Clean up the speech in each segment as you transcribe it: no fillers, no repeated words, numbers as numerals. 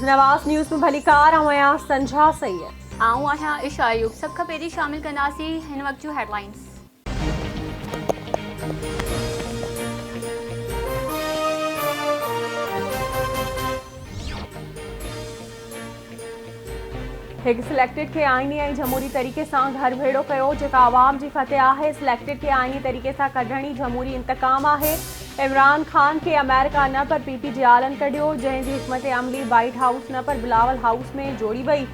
नवाज़ news में भलीकार आया संझा सैयद आऊं आहियां इशा युग सब खां पहिरीं शामिल कंदासीं हिन वक़्त जूं हेडलाइंस। एक सिलेक्टेड के आईनी ऐं जमहूरी तरीक़े से घर भेड़ो कयो जेका आवाम जी फतेह है। सिलेक्टेड के आईनी तरीक़े से कढणी जमहूरी इंतकाम है। इमरान खान के अमेरिका न पर पीपीजे आलन कढियो जंहिंजी हिकमत अमली वाइट हाउस न पर बिलावल हाउस में जोड़ी वई।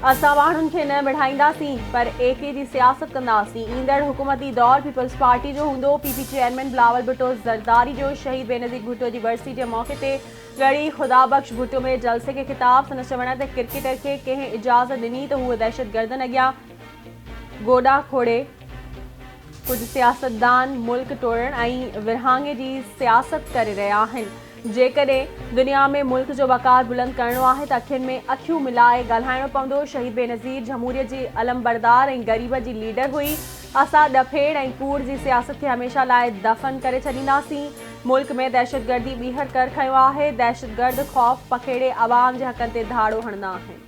असां माण्हुनि खे न बढ़ाईंदासीं पर एके जी सियासत कंदासीं। ईंदड़ हुकूमती दौर पीपल्स पार्टी जो हूंदो। पीपी चेयरमैन बिलावल भुट्टो ज़रदारी जो शहीद बेनज़ीर भुट्टो जी वरसी के मौके ते गड़ी खुदाबख्श भुट्टो में जलसे के खिताब सन चवण ते क्रिकेटर के कंहिं इजाज़त ॾिनी त हूअ दहशतगर्दनि अॻियां गोॾा खोड़े। कुछ सियासतदान मुल्क तोड़ण ऐं विरहाङे जी सियासत करे रहिया आहिनि। जेकॾहिं दुनिया में मुल्क जो वक़ार बुलंद करणो आहे त अखियुनि में अखियूं मिलाए ॻाल्हाइणो पवंदो। शहीद बेनज़ीर जमहूरियत जी अलमबरदार ऐं ग़रीब जी लीडर हुई। असां ॾफेड़ ऐं कूड़ जी सियासत खे हमेशह लाइ दफ़न करे छॾींदासीं। मुल्क में दहशतगर्दी ॿीहर कर खयो आहे। दहशतगर्द ख़ौफ़ पखेड़े आवाम जे हक़नि ते धाड़ो हणंदा आहिनि।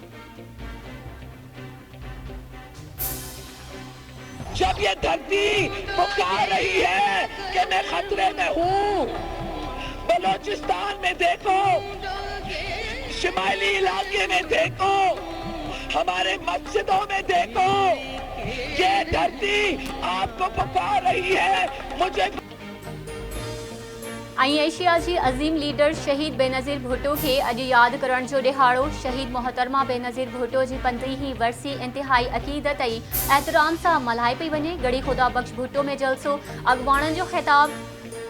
जब ये धरती पुकार रही है कि मैं खतरे में हूँ, बलोचिस्तान में देखो, शिमाली इलाके में देखो, हमारे मस्जिदों में देखो, ये धरती आपको पुकार रही है। मुझे एशिया जी अज़ीम लीडर शहीद बेनज़ीर भुट्टो के अॼु यादि करण जो ॾिहाड़ो। शहीद मोहतरमा बेनज़ीर भुट्टो जी 15वीं वरसी इंतिहाई अक़ीदत ऐं एहतराम सां मल्हाई पई वञे। गड़ी खुदा बख्श भुट्टो में जलसो अॻवाणनि जो ख़िताब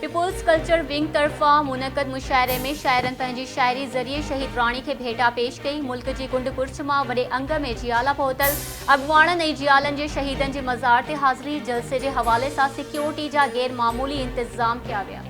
पीपुल्स कल्चर विंग तरफ़ां मुनक़द मुशाइरे में शाइरनि पंहिंजी शाइरी ज़रिए शहीद राणी खे भेटा पेश कई। मुल्क जी कुंड कुर्छ मां वॾे अंग में जियाला पहुतल अॻवाणनि ऐं जियालनि जे शहीदनि जे मज़ार ते हाज़िरी। जलसे जे हवाले सां सिक्योरिटी जा गैर मामूली इंतज़ाम कया विया।